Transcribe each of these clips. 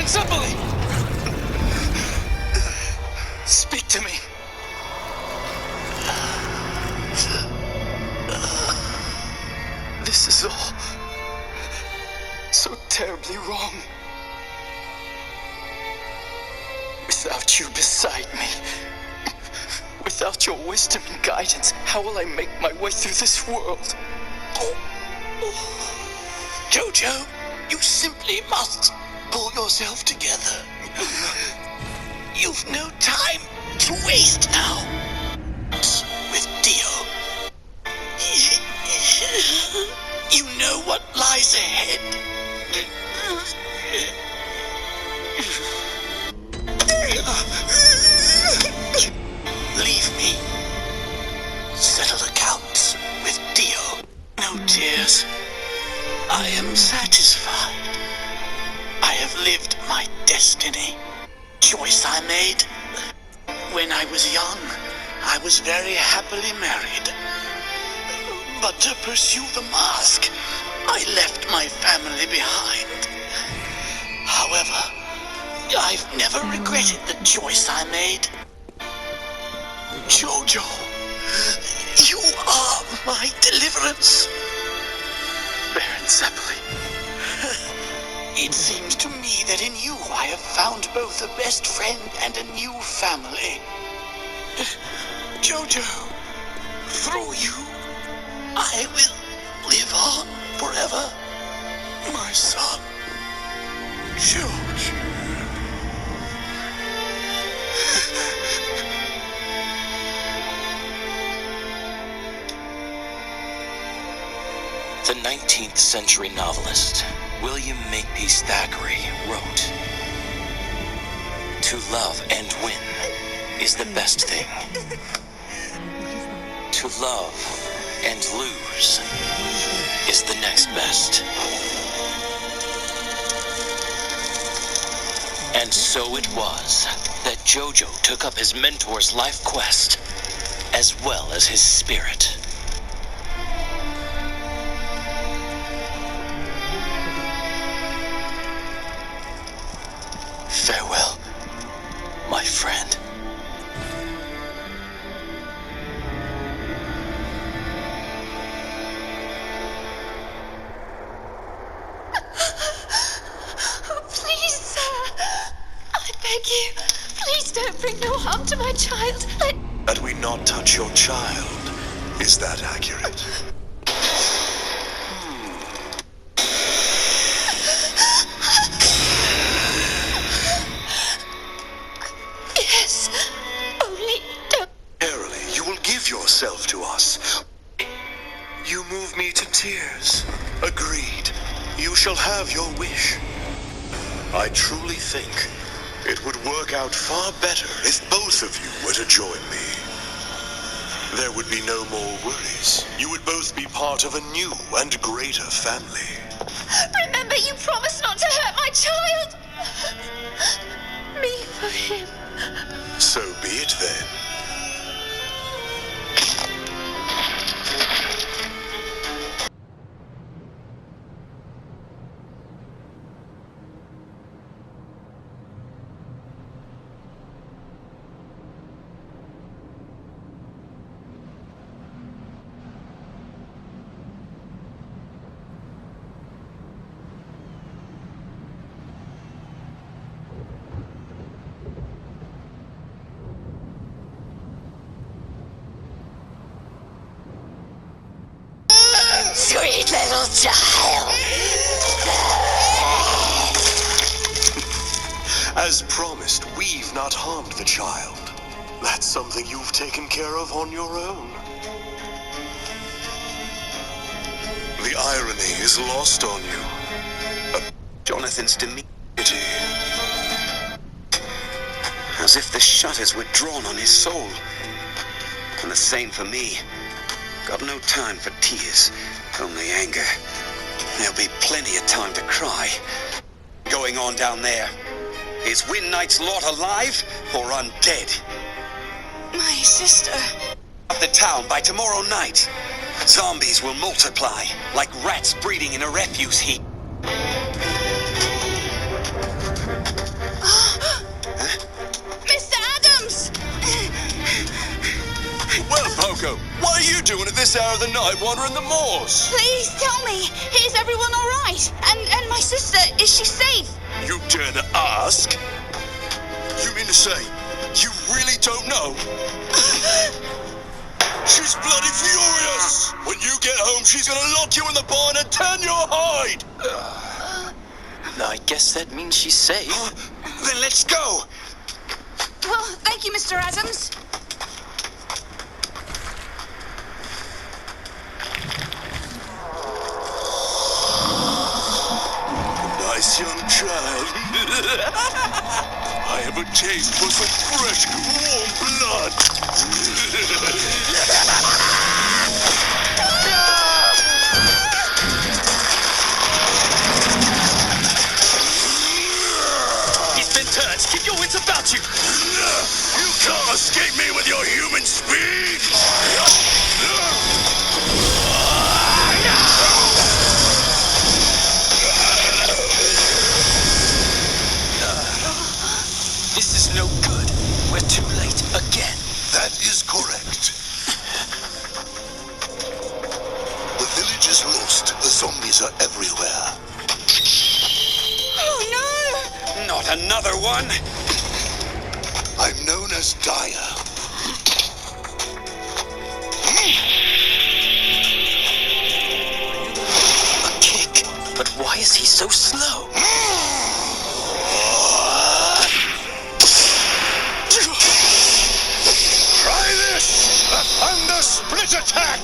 Zeppeli! Speak to me. This is all so terribly wrong. Without you beside me, without your wisdom and guidance, how will I make my way through this world? Jojo, you simply must pull yourself together. You've no time to waste now. With Dio. You know what lies ahead. Leave me. Settle accounts with Dio. No tears. I am satisfied. I have lived my destiny. Choice I made. When I was young, I was very happily married. But to pursue the mask, I left my family behind. However, I've never regretted the choice I made. Jojo, you are my deliverance. Baron Zeppeli. It seems to me that in you I have found both a best friend and a new family. Jojo, through you, I will live on forever. My son, George. The 19th century novelist William Makepeace Thackeray wrote, "To love and win is the best thing. To love and lose is the next best." And so it was that Jojo took up his mentor's life quest, as well as his spirit. Farewell, my friend. Please, sir. I beg you. Please don't bring no harm to my child. That we not touch your child. Is that accurate? Yes. Only don't. Verily, you will give yourself to us. You move me to tears. Agreed. You shall have your wish. I truly think it would work out far better if both of you were to join me. There would be no more worries. You would both be part of a new and greater family. Remember, you promised not to hurt my child. Me for him. So be it then. Sweet little child. As promised, we've not harmed the child. That's something you've taken care of on your own. The irony is lost on you. Jonathan's demeanor, as if the shutters were drawn on his soul. And the same for me. Got no time for tears, only anger. There'll be plenty of time to cry. Going on down there. Is Win Knight's lot alive or undead? My sister. Up the town by tomorrow night. Zombies will multiply, like rats breeding in a refuse heap. Kyoko, what are you doing at this hour of the night wandering the moors? Please tell me, is everyone all right? And my sister, is she safe? You dare to ask? You mean to say, you really don't know? She's bloody furious! When you get home, she's gonna lock you in the barn and tan your hide! I guess that means she's safe. Then let's go! Well, thank you, Mr. Adams. Nice young child. I have a taste for some fresh, warm blood. He's been turned. Keep your wits about you. You can't escape me with your human speed. This is no good. We're too late again. That is correct. The village is lost. The zombies are everywhere. Oh, no! Not another one! I'm known as Dyer. A kick. But why is he so slow? Try this! A thunder split attack!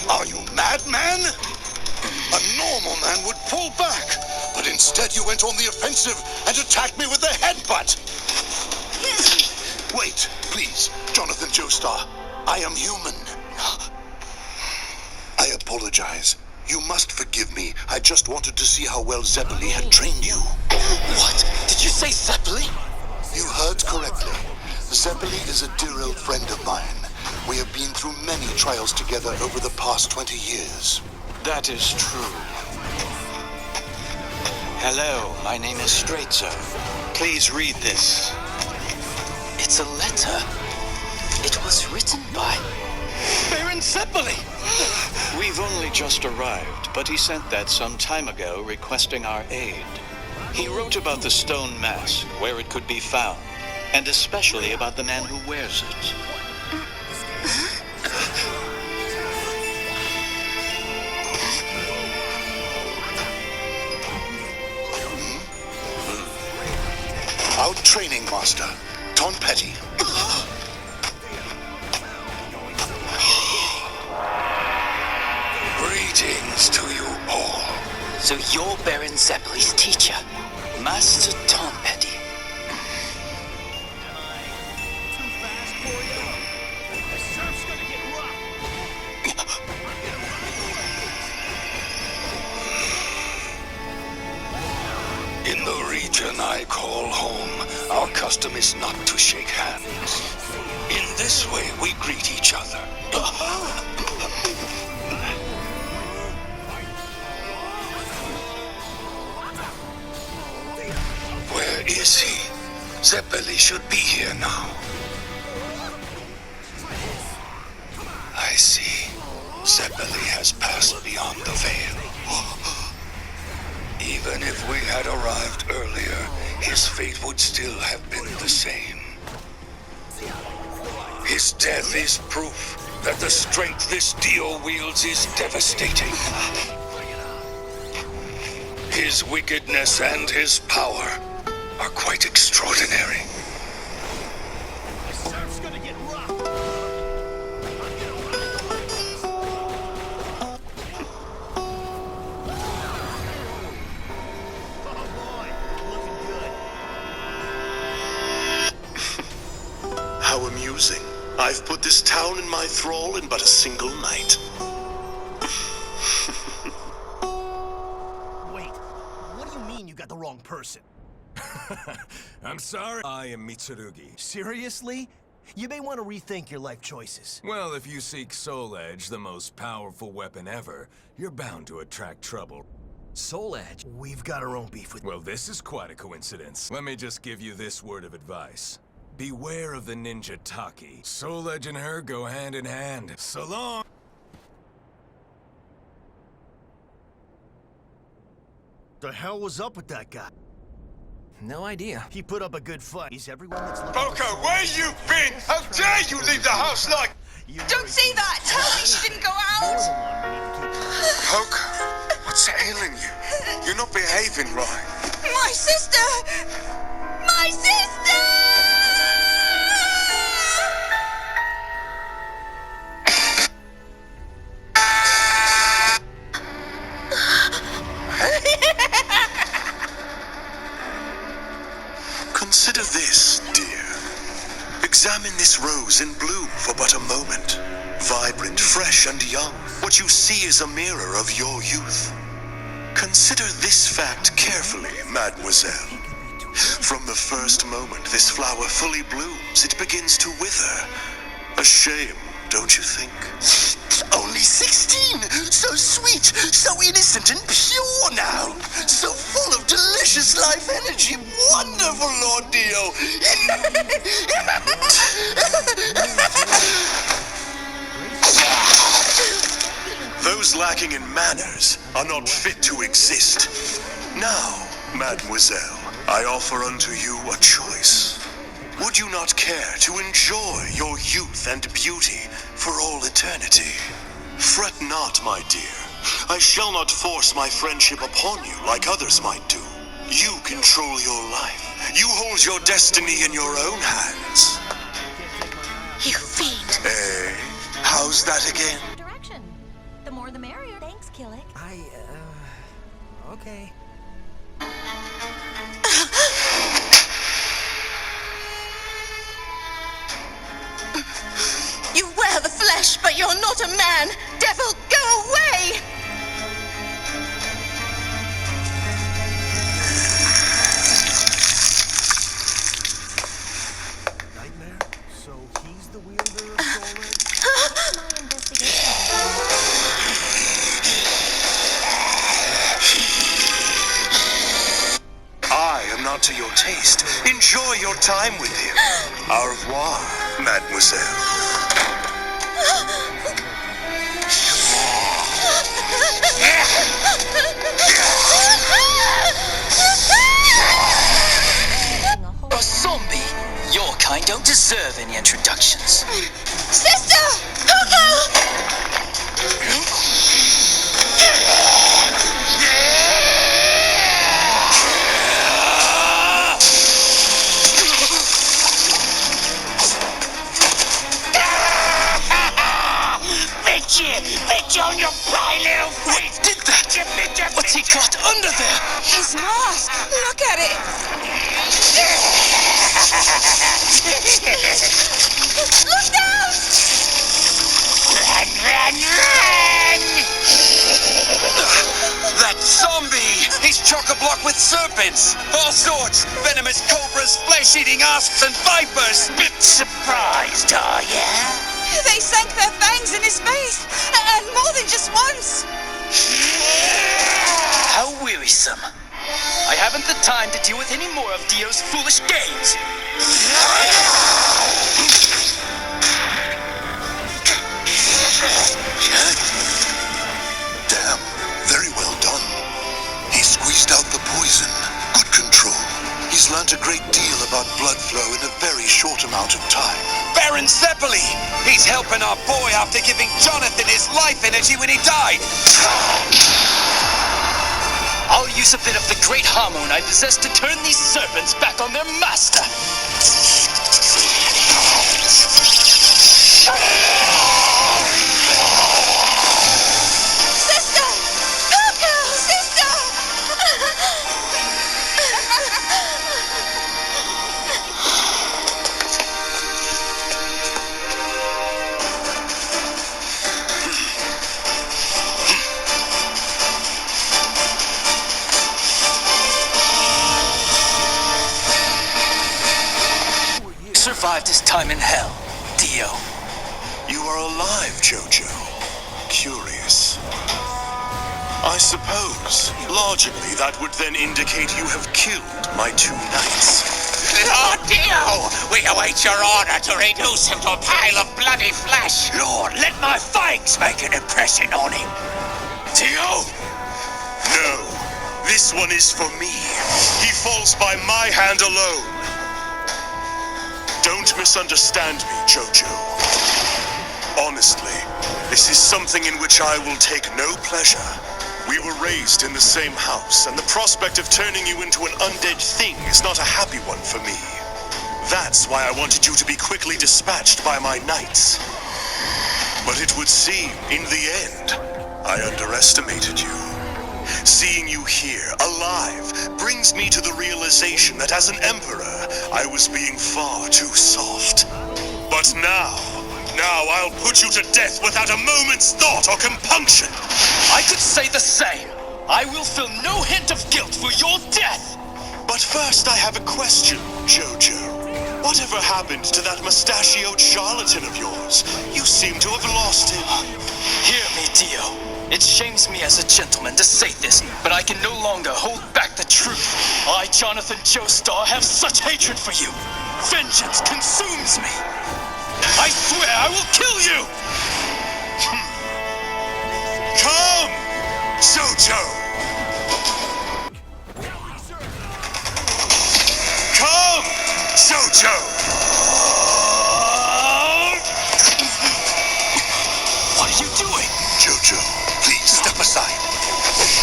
Are you mad, man? A normal man would pull back, but instead you went on the offensive and attacked me with the headbutt. Wait, please, Jonathan Joestar. I am human. I apologize. You must forgive me. I just wanted to see how well Zeppeli had trained you. What? Did you say Zeppeli? You heard correctly. Zeppeli is a dear old friend of mine. We have been through many trials together over the past 20 years. That is true. Hello, my name is Straitzer. Please read this. It's a letter. It was written by Baron Zeppeli. We've only just arrived, but he sent that some time ago requesting our aid. He wrote about the stone mask, where it could be found, and especially about the man who wears it. Our training master, Tom Petty. Greetings to you all. So you're Baron Zeppeli's teacher, Master Tom Petty. In the region I call home, our custom is not to shake hands. In this way, we greet each other. Where is he? Zeppeli should be here now. I see. Zeppeli has passed beyond the veil. Even if we had arrived earlier, his fate would still have been the same. His death is proof that the strength this Dio wields is devastating. His wickedness and his power are quite extraordinary. How amusing. I've put this town in my thrall in but a single night. Wait, what do you mean you got the wrong person? I'm sorry. I am Mitsurugi. Seriously? You may want to rethink your life choices. Well, if you seek Soul Edge, the most powerful weapon ever, you're bound to attract trouble. Soul Edge. We've got our own beef with... Well, this is quite a coincidence. Let me just give you this word of advice. Beware of the ninja Taki. Soul Edge and her go hand in hand. So long! The hell was up with that guy? No idea. He put up a good fight. He's everyone that's looking Poker, where you been? How dare you leave the house like... Don't say that! Tell me she didn't go out! Poker, what's ailing you? You're not behaving right. My sister! My sister! Consider this, dear. Examine this rose in bloom for but a moment. Vibrant, fresh, and young. What you see is a mirror of your youth. Consider this fact carefully, mademoiselle. From the first moment this flower fully blooms, it begins to wither. A shame, don't you think? Only 16! So sweet, so innocent and pure now! So full of delicious life energy! Wonderful, Lord Dio! Those lacking in manners are not fit to exist. Now, mademoiselle, I offer unto you a choice. Would you not care to enjoy your youth and beauty for all eternity? Fret not, my dear. I shall not force my friendship upon you like others might do. You control your life. You hold your destiny in your own hands. You fiend! Eh? How's that again? Direction. The more the merrier. Thanks, Killick. Okay. You wear the flesh, but you're not a man! Devil, go away! Nightmare? So he's the wielder of Soul Edge? My investigation. I am not to your taste. Enjoy your time with him. Au revoir, mademoiselle. A zombie? Your kind don't deserve any introductions. Sister! Coco! Bitch on your pie, little face! What did that? What's he got under there? His mask! Look at it! Look down! Run! That zombie! He's chock-a-block with serpents! All sorts! Venomous cobras, flesh-eating asps, and vipers! Bit surprised, are ya? They sank their fangs in his face! And more than just once! How wearisome. I haven't the time to deal with any more of Dio's foolish games. Damn, very well done. He squeezed out the poison. Good control. He's learnt a great deal about blood flow in a very short amount of time. Baron Zeppeli! He's helping our boy after giving Jonathan his life energy when he died! I'll use a bit of the great hormone I possess to turn these serpents back on their master. Sister! Coco! Sister! Survived his time in hell, Dio. You are alive, Jojo. Curious. I suppose, logically, that would then indicate you have killed my 2 knights. Lord Dio, we await your order to reduce him to a pile of bloody flesh. Lord, let my fangs make an impression on him. Dio? No, this one is for me. He falls by my hand alone. Don't misunderstand me, Jojo. Honestly, this is something in which I will take no pleasure. We were raised in the same house, and the prospect of turning you into an undead thing is not a happy one for me. That's why I wanted you to be quickly dispatched by my knights. But it would seem, in the end, I underestimated you. Seeing you here, alive, brings me to the realization that as an emperor, I was being far too soft. But now I'll put you to death without a moment's thought or compunction. I could say the same. I will feel no hint of guilt for your death. But first I have a question, Jojo. Whatever happened to that mustachioed charlatan of yours? You seem to have lost him. Hear me, Dio. It shames me as a gentleman to say this, but I can no longer hold back the truth. I, Jonathan Joestar, have such hatred for you. Vengeance consumes me. I swear I will kill you! Come, Jojo! Come, Jojo! What are you doing? Jojo, please step aside.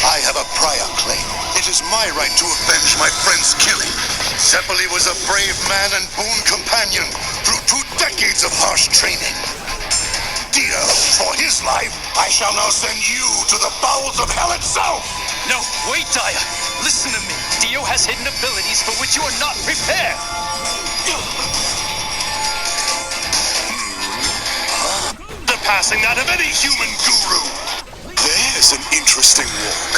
I have a prior claim. It is my right to avenge my friend's killing. Zeppeli was a brave man and boon companion through 2 decades of harsh training. Dio, for his life, I shall now send you to the bowels of hell itself! No, wait, Daya. Listen to me. Dio has hidden abilities for which you are not prepared. Surpassing that of any human guru. There's an interesting walk.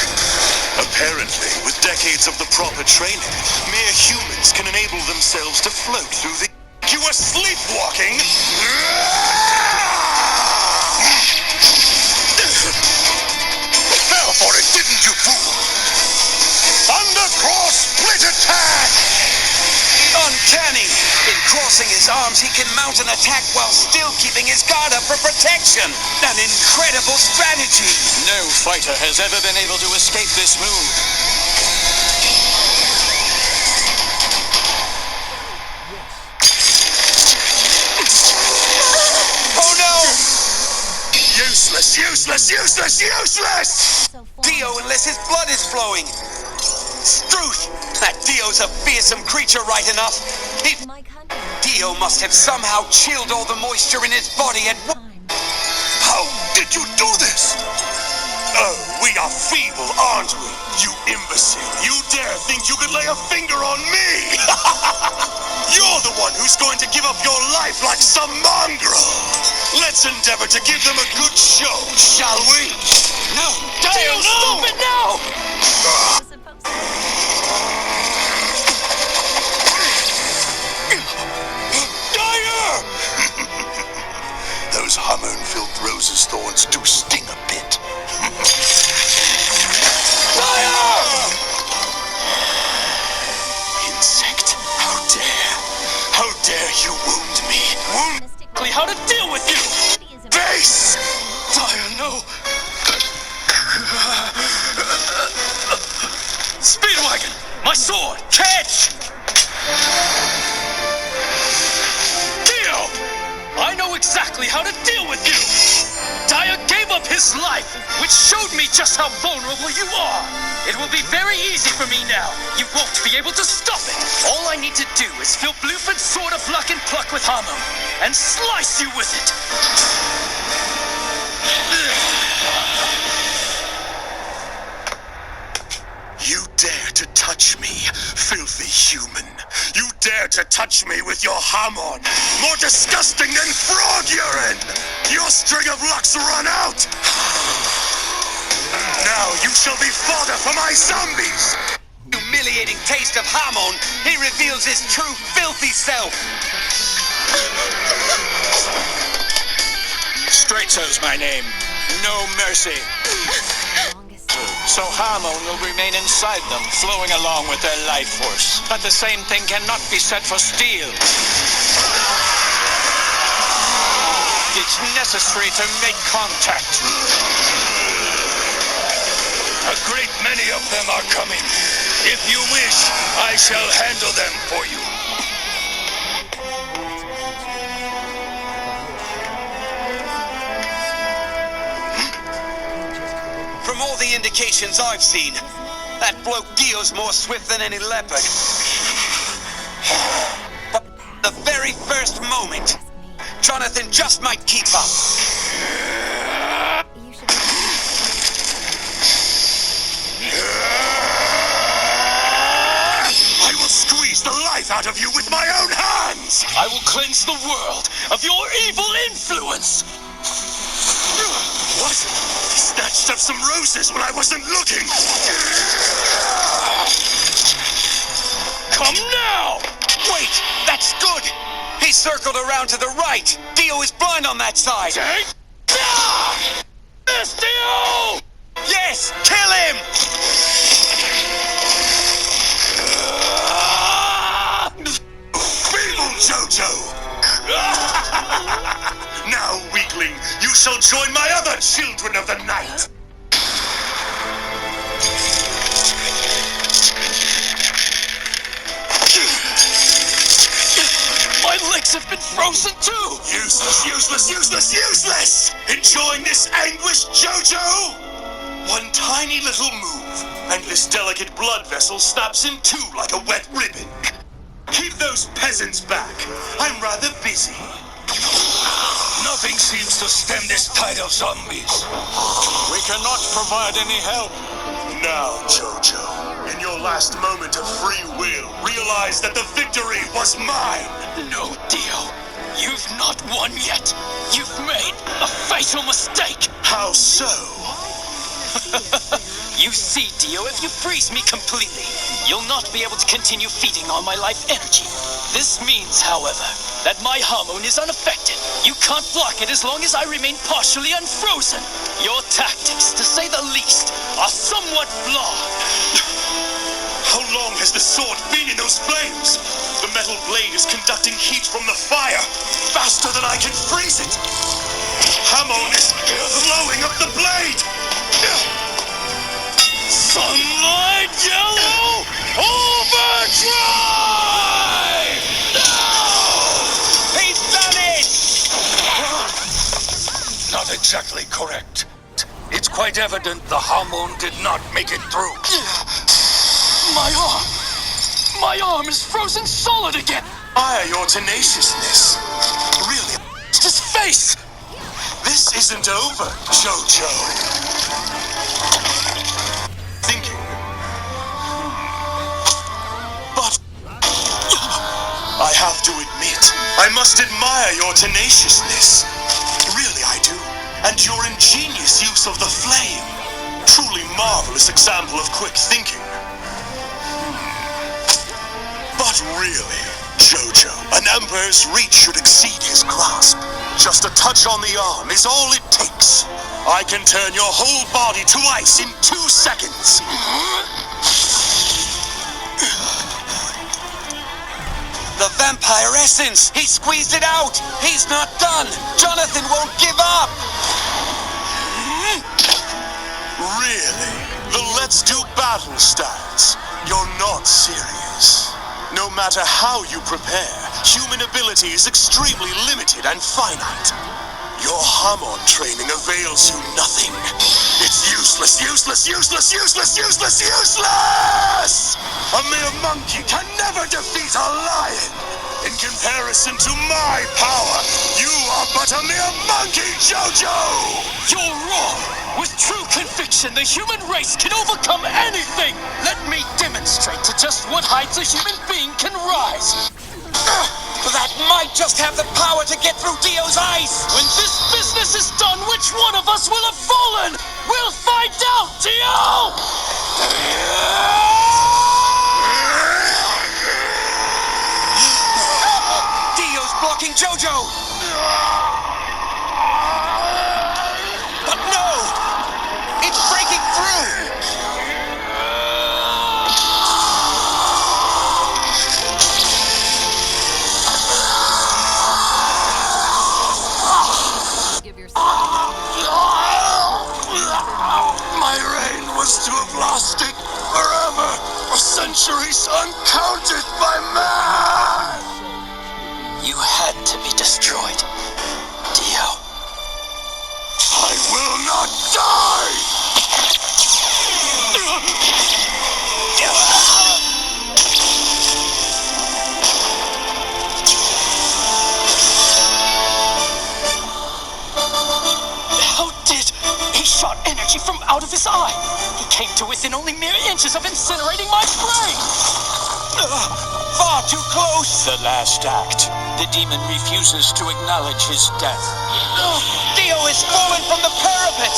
Apparently, with decades of the proper training, mere humans can enable themselves to float through the... You were sleepwalking? Fell for it, didn't you, fool? Thundercross split attack! Uncanny! In crossing his arms, he can mount an attack while still keeping his guard up for protection. An incredible strategy! No fighter has ever been able to escape this move. Oh no! Useless, useless, useless, useless! Dio, unless his blood is flowing. Struth! That Dio's a fearsome creature right enough. Dio must have somehow chilled all the moisture in his body at once. How did you do this? Oh, we are feeble, aren't we? You imbecile. You dare think you could lay a finger on me? You're the one who's going to give up your life like some mongrel. Let's endeavor to give them a good show, shall we? No! Dio, stop it now! Those hormone-filled roses' thorns do sting a bit. Insect, how dare you wound me? How to deal with you? Face! Daya, no! Speedwagon! My sword! Catch! Dio! I know exactly how to deal with you! Daya gave up his life, which showed me just how vulnerable you are. It will be very easy for me now. You won't be able to stop it. All I need to do is fill Bluford's Sword of Luck and Pluck with Hamon, and slice you with it. You dare to touch me, filthy human. You dare to touch me with your Hamon. More disgusting than frog urine. Your string of luck's run out. Now you shall be fodder for my zombies. Humiliating taste of Hamon, he reveals his true filthy self. Straightso's my name. No mercy. So hormone will remain inside them, flowing along with their life force. But the same thing cannot be said for steel. It's necessary to make contact. A great many of them are coming. If you wish, I shall handle them for you. From all the indications I've seen, that bloke Dio's more swift than any leopard. But the very first moment, Jonathan just might keep up. I will squeeze the life out of you with my own hands! I will cleanse the world of your evil influence! What? He snatched up some roses when I wasn't looking! Come now! Wait, that's good! He circled around to the right! Dio is blind on that side! Take this, Dio! Yes! Kill him! Feeble Jojo! Now, weakling, you shall join my other children of the night! My legs have been frozen too! Useless, useless, useless, useless! Enjoying this anguish, Jojo? One tiny little move, and this delicate blood vessel snaps in two like a wet ribbon. Keep those peasants back. I'm rather busy. Nothing seems to stem this tide of zombies. We cannot provide any help. Now, Jojo, in your last moment of free will, realize that the victory was mine. No, Dio. You've not won yet. You've made a fatal mistake. How so? You see, Dio, if you freeze me completely, you'll not be able to continue feeding on my life energy. This means, however, that my hormone is unaffected. You can't block it as long as I remain partially unfrozen. Your tactics, to say the least, are somewhat flawed. How long has the sword been in those flames? The metal blade is conducting heat from the fire, faster than I can freeze it. Hormone is flowing up the blade. Sunlight Yellow Overdrive! He's done it! Not exactly correct. It's quite evident the hormone did not make it through. My arm is frozen solid again! Admire your tenaciousness. Really, It's his face! this isn't over, Jojo. Thinking. But I have to admit, I must admire your tenaciousness. Really, I do. And your ingenious use of the flame. Truly marvelous example of quick thinking. But really, Jojo, an emperor's reach should exceed his grasp. Just a touch on the arm is all it takes. I can turn your whole body to ice in 2 seconds. The vampire essence! He squeezed it out! He's not done! Jonathan won't give up! Really? The let's do battle stance? You're not serious. No matter how you prepare, human ability is extremely limited and finite. Your hormone training avails you nothing. It's useless, useless, useless, useless, useless, useless! A mere monkey can never defeat a lion! In comparison to my power, you are but a mere monkey, Jojo! You're wrong! With true conviction, the human race can overcome anything! Let me demonstrate to just what heights a human being can rise! That might just have the power to get through Dio's ice! When this business is done, which one of us will have fallen? We'll find out, Dio! Dio's blocking Jojo! But no! It's breaking through! centuries uncounted by man! You had to be destroyed, Dio. I will not die! How did he shot energy from out of his eye? He came to within only mere inches of incinerating my brain! Far too close! The last act. The demon refuses to acknowledge his death. Dio is fallen from the parapet!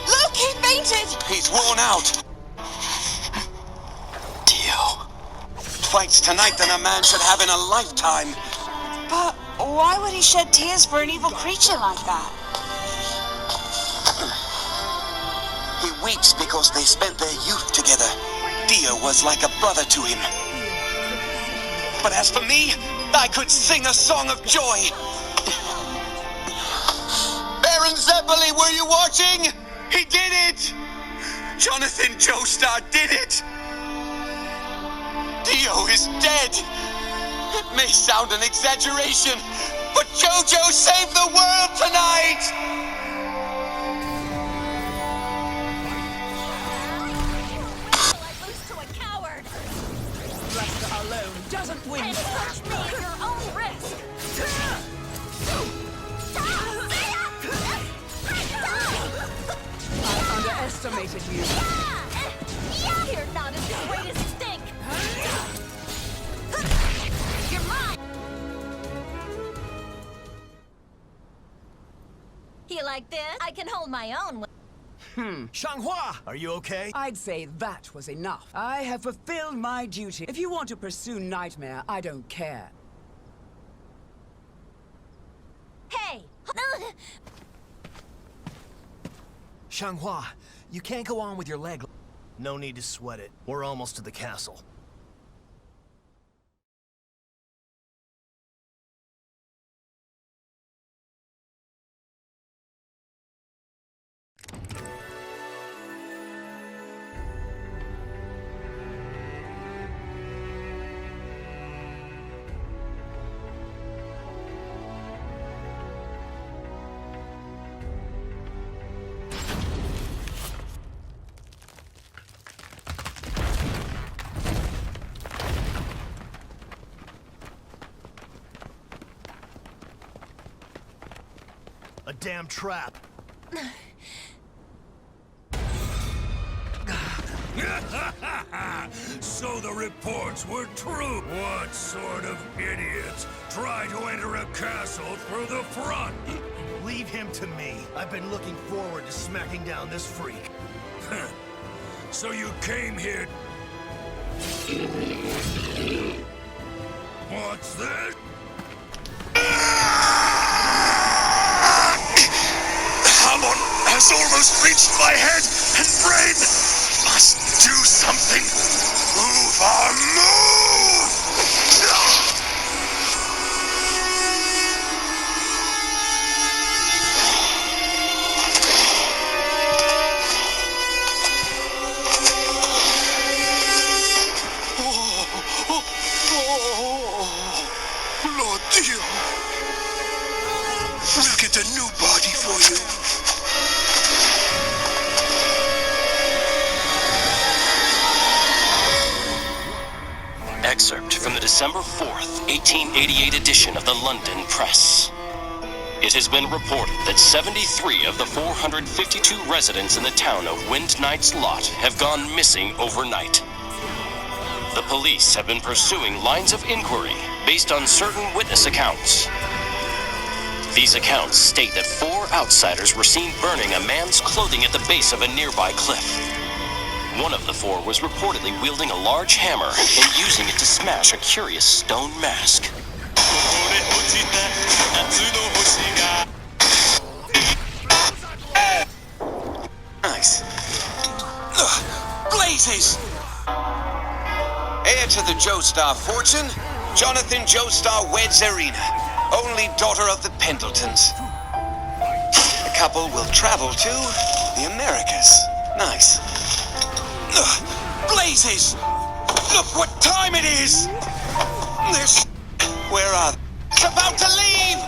Look, he fainted! He's worn out. Dio. Fights tonight than a man should have in a lifetime. But why would he shed tears for an evil creature like that? He weeps because they spent their youth together. Dio was like a brother to him. But as for me, I could sing a song of joy. Baron Zeppeli, were you watching? He did it! Jonathan Joestar did it! Dio is dead! It may sound an exaggeration, but Jojo saved the world tonight! Doesn't win. And touch me at your own risk. I underestimated you. You're not as great as you think. You're mine. You like this? I can hold my own. Xianghua, are you okay? I'd say that was enough. I have fulfilled my duty. If you want to pursue Nightmare, I don't care. Hey! Xianghua, you can't go on with your leg. No need to sweat it. We're almost to the castle. A damn trap. So the reports were true. What sort of idiots try to enter a castle through the front? Leave him to me. I've been looking forward to smacking down this freak. So you came here... What's this? Hamon has almost reached my head and brain. Must do something. Move or move! Lord Dio, we'll get a new body for you. Excerpt from the December 4th, 1888 edition of the London Press. It has been reported that 73 of the 452 residents in the town of Wind Knight's Lot have gone missing overnight. The police have been pursuing lines of inquiry based on certain witness accounts. These accounts state that 4 outsiders were seen burning a man's clothing at the base of a nearby cliff. One of the 4 was reportedly wielding a large hammer and using it to smash a curious stone mask. Nice. Blazes! Heir to the Joestar fortune, Jonathan Joestar weds Irina, only daughter of the Pendletons. The couple will travel to the Americas. Nice. Ugh, blazes! Look what time it is! This... Where are they? It's about to leave!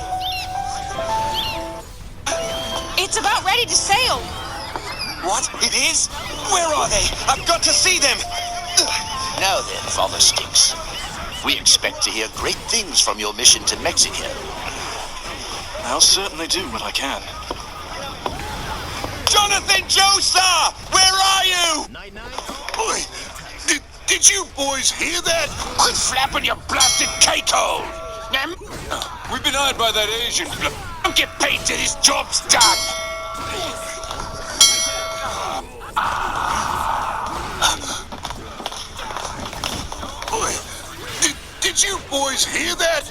It's about ready to sail. What? It is? Where are they? I've got to see them! Now then, Father Stinks. We expect to hear great things from your mission to Mexico. I'll certainly do what I can. Jonathan Joestar! Where are you? Boy, did you boys hear that? Quit flapping your blasted cake hole! We've been eyed by that Asian. Don't get paid till this job's done! Boy, did you boys hear that?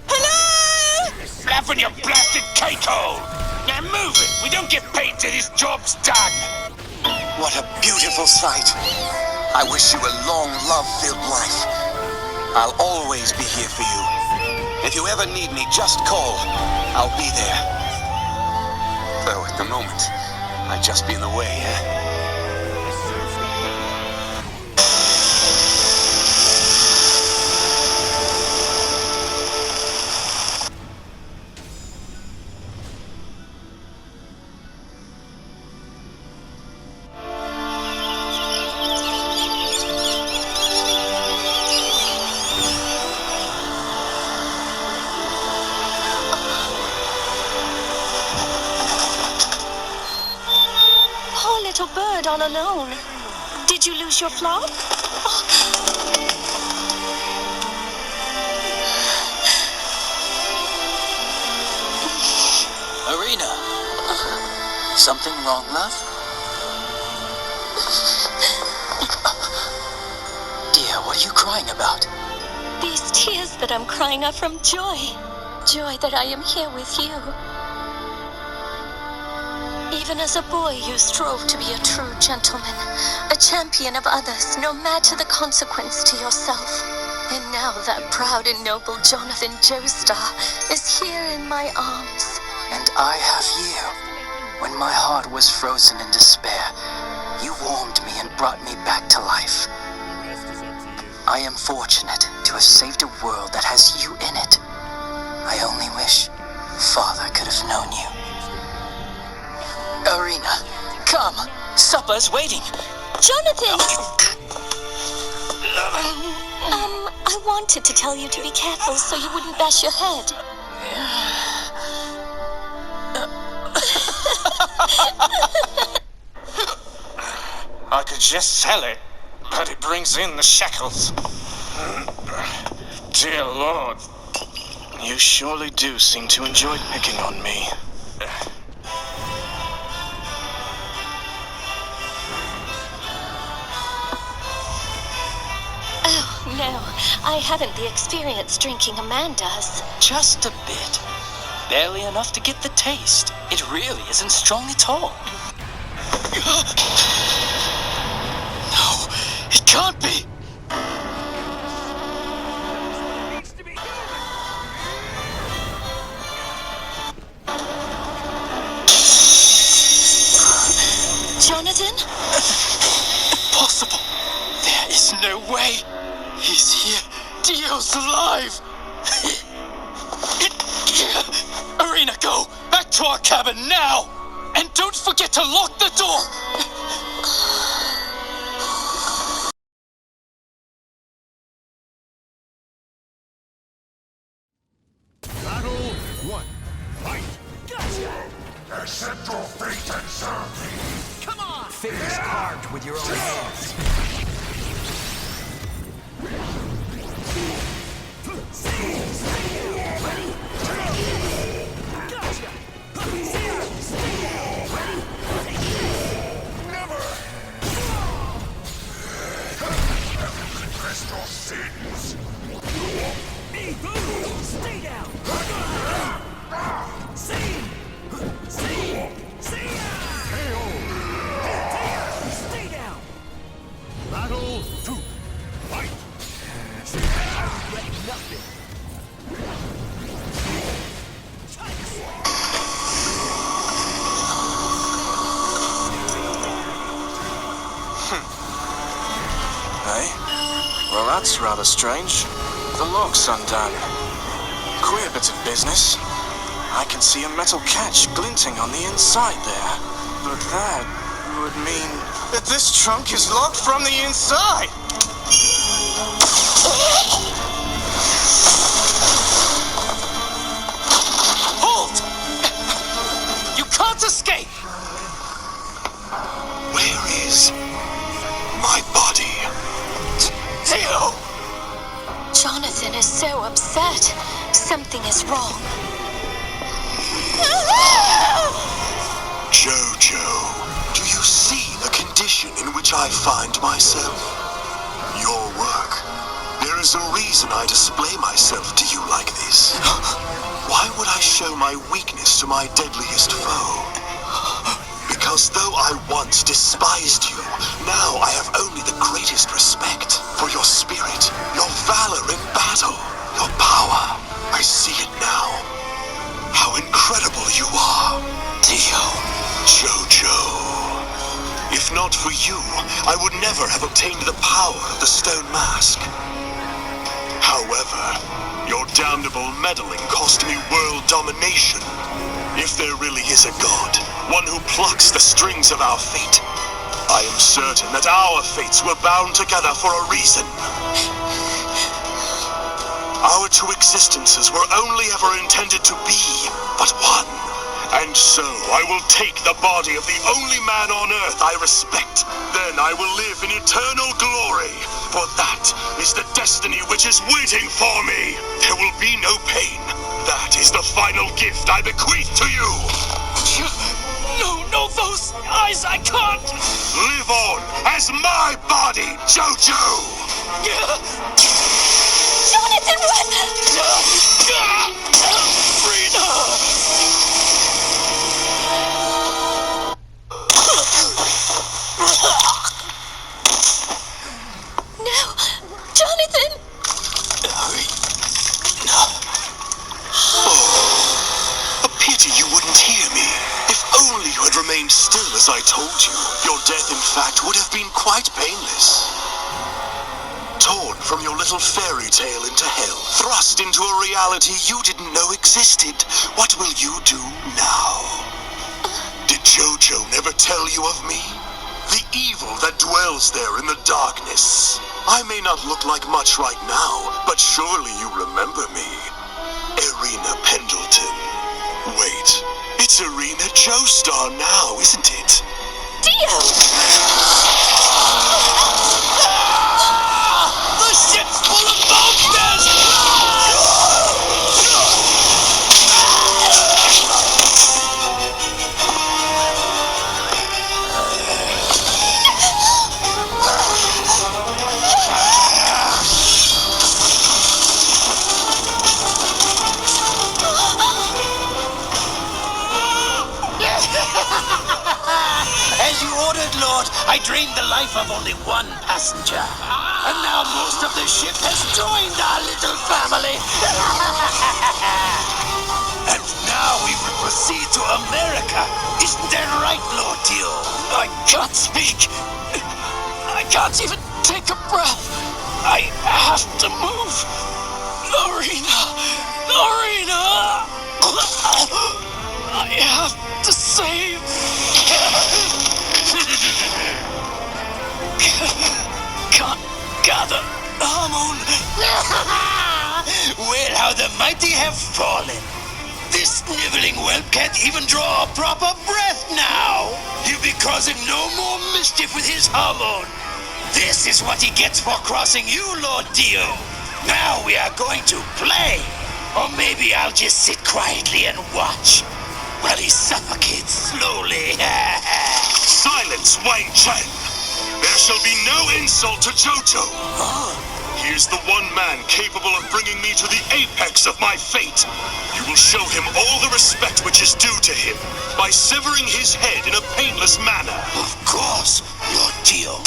Hello? Flapping your blasted cake hole! Now move it! We don't get paid till this job's done! What a beautiful sight. I wish you a long, love-filled life. I'll always be here for you. If you ever need me, just call. I'll be there. Though at the moment, I'd just be in the way, eh? Little bird all alone. Did you lose your flock? Irina. Something wrong, love? Dear, what are you crying about? These tears that I'm crying are from joy. Joy that I am here with you. Even as a boy, you strove to be a true gentleman, a champion of others, no matter the consequence to yourself. And now that proud and noble Jonathan Joestar is here in my arms. And I have you. When my heart was frozen in despair, you warmed me and brought me back to life. I am fortunate to have saved a world that has you in it. I only wish Father could have known you. Irina, come. Supper's waiting. Jonathan! I wanted to tell you to be careful so you wouldn't bash your head. I could just sell it, but it brings in the shekels. Dear Lord, you surely do seem to enjoy picking on me. No, I haven't the experience drinking a man does. Just a bit. Barely enough to get the taste. It really isn't strong at all. No, it can't be. Jonathan? Impossible. There is no way. He's here. Dio's alive. Irina, go back to our cabin now. And don't forget to lock the door. Battle 1. Fight! Gotcha! Accept your fate and serve me! Come on! Fingers carved with your own hands. Never! Confess your sins! Stay down! See! Stay down! Battle 2. Fight! that's rather strange. The lock's undone. Queer bit of business. I can see a metal catch glinting on the inside there. But that would mean that this trunk is locked from the inside. Hold! You can't escape! Where is my body? Theo! Jonathan is so upset. Something is wrong. Jojo, do you see the condition in which I find myself? Your work. There is a reason I display myself to you like this. Why would I show my weakness to my deadliest foe? Because though I once despised you, now I have only the greatest respect for your spirit, your valor in battle, your power. I see it now. How incredible you are, Dio. Jojo. If not for you, I would never have obtained the power of the stone mask. However, your damnable meddling cost me world domination. If there really is a god, one who plucks the strings of our fate, I am certain that our fates were bound together for a reason. Our two existences were only ever intended to be but one. And so I will take the body of the only man on earth I respect. Then I will live in eternal glory. For that is the destiny which is waiting for me. There will be no pain. That is the final gift I bequeath to you. No, those eyes, I can't. Live on as my body, Jojo. Jonathan, run! Rena! No! Jonathan! Oh, a pity you wouldn't hear me. If only you had remained still as I told you, your death, in fact, would have been quite painless. Torn from your little fairy tale into hell, thrust into a reality you didn't know existed. What will you do now? Did Jojo never tell you of me? The evil that dwells there in the darkness. I may not look like much right now, but surely you remember me. Irina Pendleton. Wait, it's Irina Joestar now, isn't it? Dio! The ship's full of monsters! As you ordered, Lord, I drained the life of only one passenger. And now most of the ship has joined our little family. And now we will proceed to America. Isn't that right, Lord Dio? I can't speak. I can't even take a breath. I have to move. Arena! I have to save. Can't gather hormone. Well, how the mighty have fallen. This sniveling whelp can't even draw a proper breath now. He'll be causing no more mischief with his hormone. This is what he gets for crossing you, Lord Dio. Now we are going to play. Or maybe I'll just sit quietly and watch while he suffocates slowly. Silence, Wang Chen! There shall be no insult to Jojo! He is the one man capable of bringing me to the apex of my fate. You will show him all the respect which is due to him by severing his head in a painless manner. Of course, Lord Dio.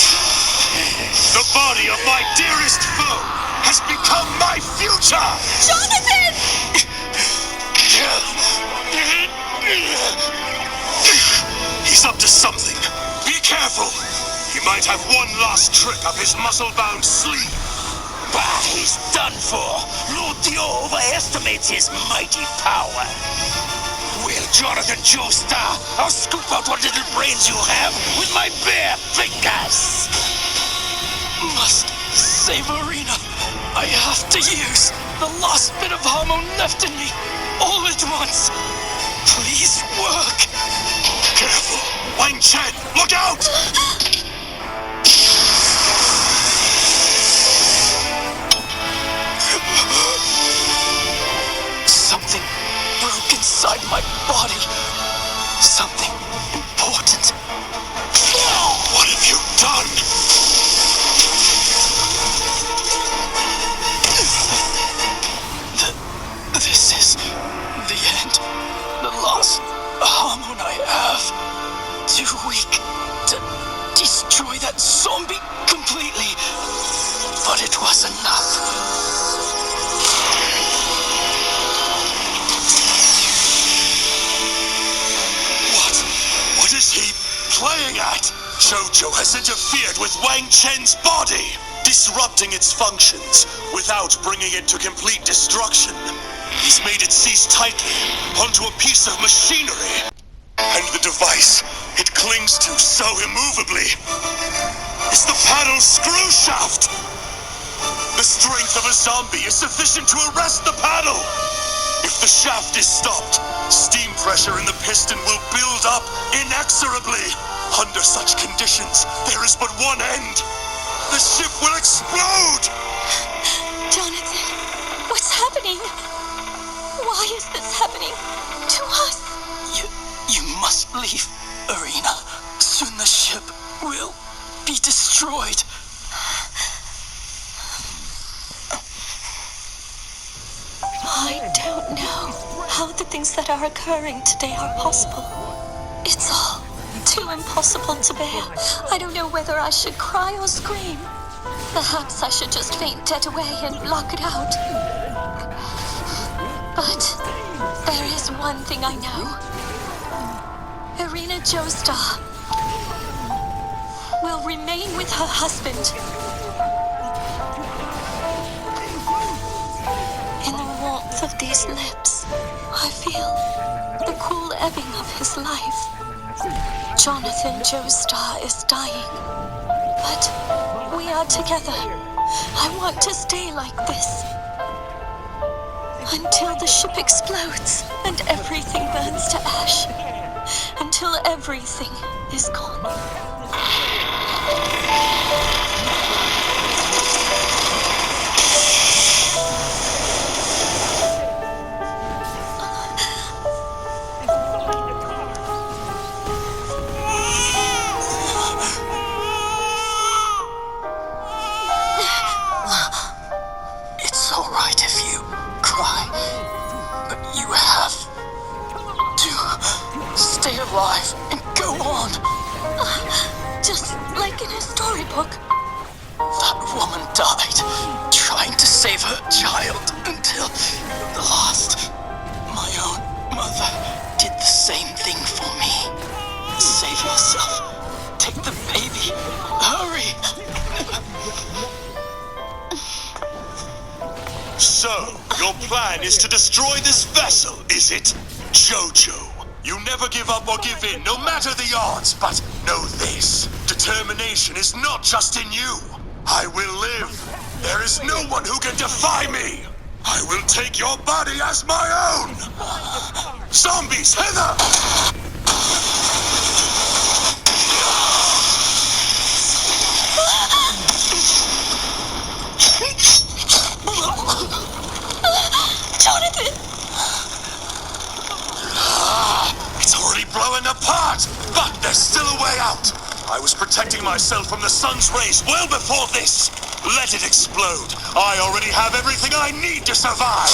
The body of my dearest foe has become my future! Jonathan! He's up to something. Be careful. He might have one last trick up his muscle-bound sleeve. Bah, he's done for. Lord Dio overestimates his mighty power. Well, Jonathan Joestar, I'll scoop out what little brains you have with my bare fingers. Must save Arena. I have to use the last bit of hormone left in me all at once. Please work. Careful! Wang Chen, look out! Something broke inside my body. Something important. What have you done? This is the end. The last hormone I have. Too weak to destroy that zombie completely. But it was enough. What is he playing at? Jojo has interfered with Wang Chen's body, disrupting its functions without bringing it to complete destruction. He's made it seize tightly onto a piece of machinery. And the device it clings to so immovably is the paddle screw shaft. The strength of a zombie is sufficient to arrest the paddle. If the shaft is stopped, steam pressure in the piston will build up inexorably. Under such conditions, there is but one end. The ship will explode! Jonathan, what's happening? Why is this happening to us? You must leave, Arena. Soon the ship will be destroyed. I don't know how the things that are occurring today are possible. It's all too impossible to bear. I don't know whether I should cry or scream. Perhaps I should just faint dead away and block it out. But there is one thing I know. Arena Joestar will remain with her husband. In the warmth of these lips, I feel the cool ebbing of his life. Jonathan Joestar is dying, but we are together. I want to stay like this until the ship explodes and everything burns to ash. Until everything is gone. It's all right if you cry, but you have to stay alive and go on. Just like in a storybook. That woman died trying to save her child until the last. My own mother did the same thing for me. Save yourself. Take the baby. Hurry. So, your plan is to destroy this vessel, is it? Jojo, you never give up or give in, no matter the odds, but know this. Determination is not just in you. I will live. There is no one who can defy me. I will take your body as my own. Zombies, hither! Jonathan! It's already blowing apart, but there's still a way out. I was protecting myself from the sun's rays well before this. Let it explode. I already have everything I need to survive.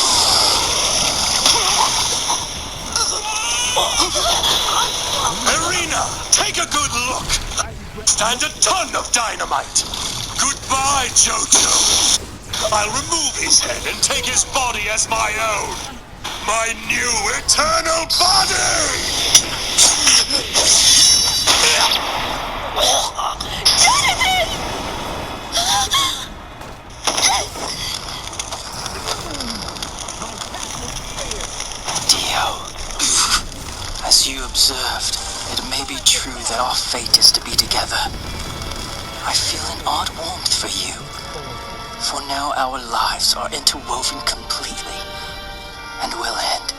Irina, take a good look. Stand a ton of dynamite. Goodbye, Jojo. I'll remove his head and take his body as my own. My new eternal body! Jonathan! together. I feel an odd warmth for you. For now our lives are interwoven completely, and will end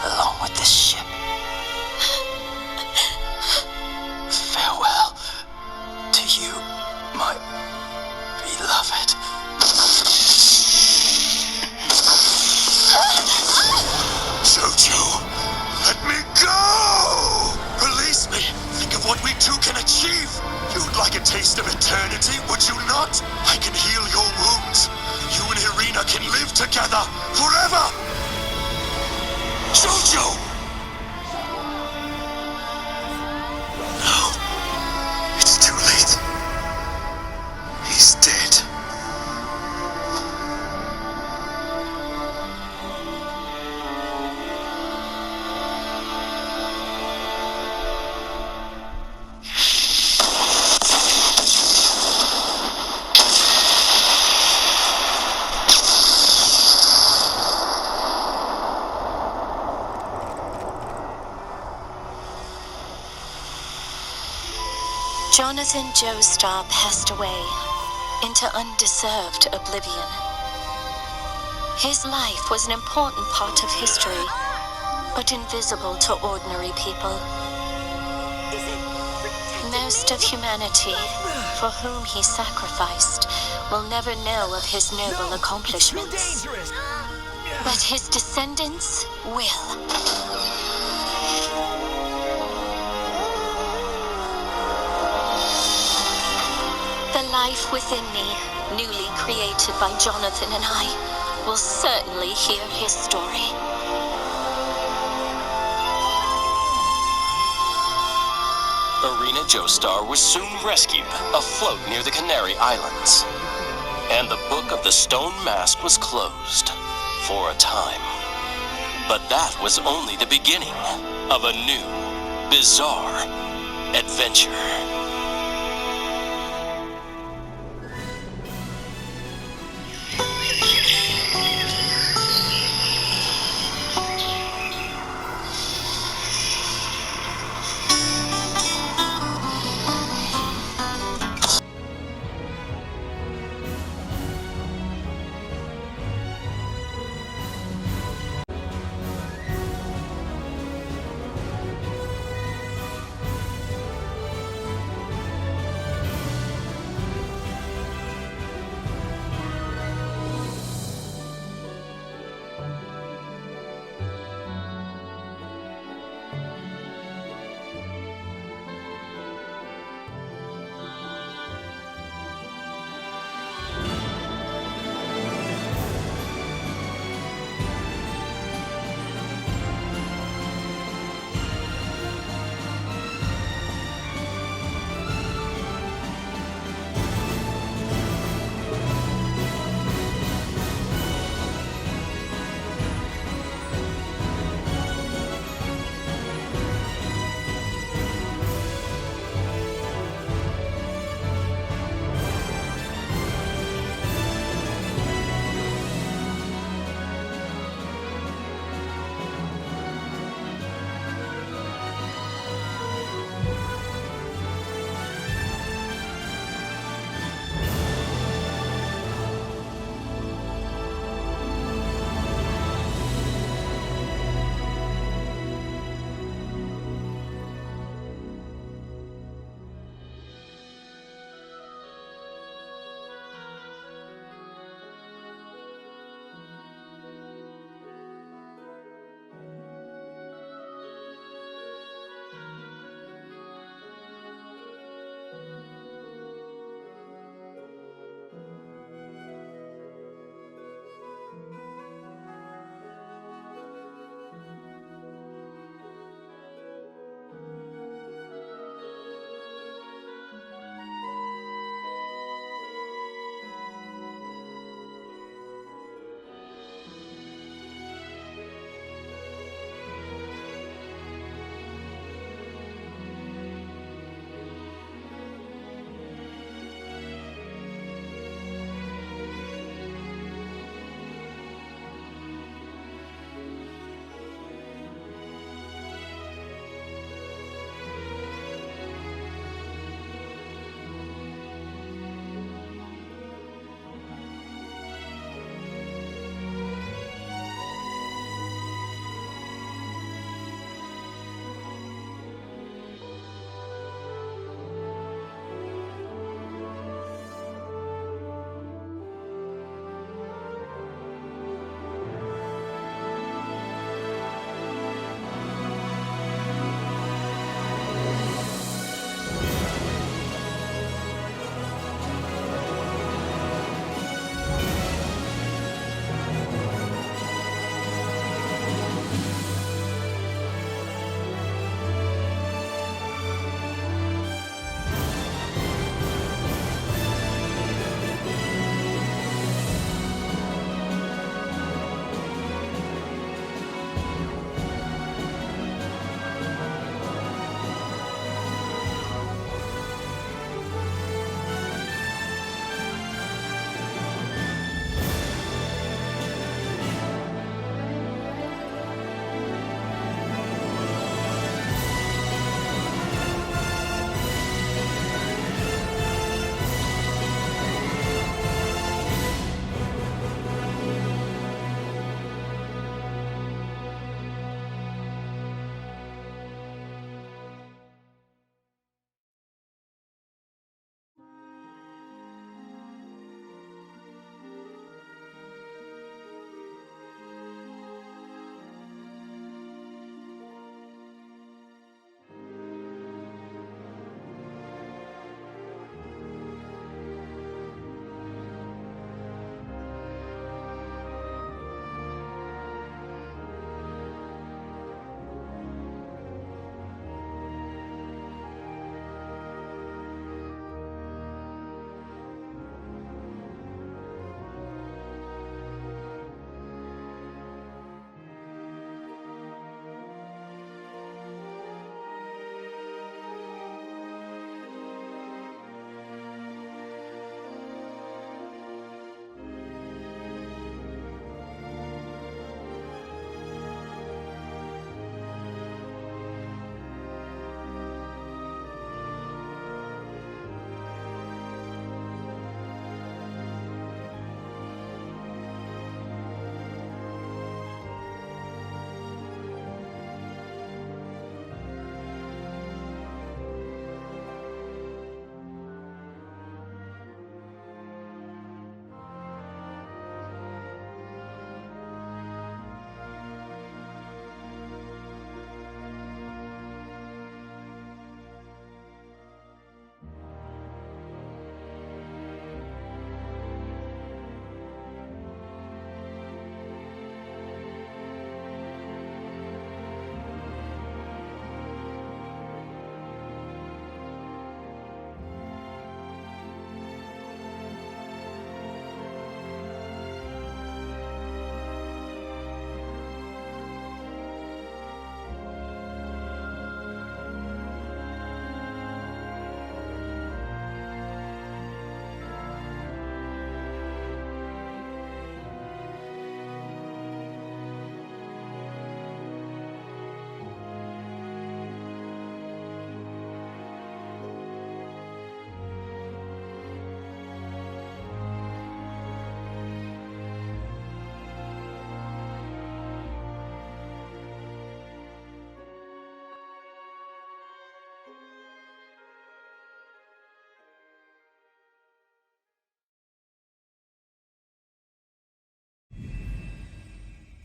along with this ship. Farewell to you, my beloved. Jojo, let me go! Release me! Think of what we two can achieve! You'd like a taste of eternity, would you not? I can heal your wounds. You and Irina can live together forever! Jojo! No. It's too late. He's dead. Jonathan Joestar passed away into undeserved oblivion. His life was an important part of history, but invisible to ordinary people. Most of humanity, for whom he sacrificed, will never know of his noble accomplishments. But his descendants will. The life within me, newly created by Jonathan and I, will certainly hear his story. Irina Joestar was soon rescued, afloat near the Canary Islands. And the Book of the Stone Mask was closed, for a time. But that was only the beginning of a new, bizarre adventure.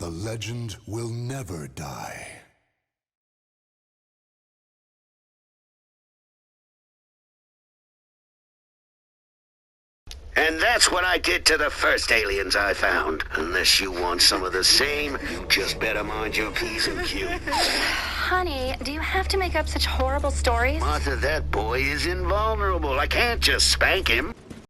The legend will never die. And that's what I did to the first aliens I found. Unless you want some of the same, you just better mind your P's and Q's. Honey, do you have to make up such horrible stories? Martha, that boy is invulnerable. I can't just spank him.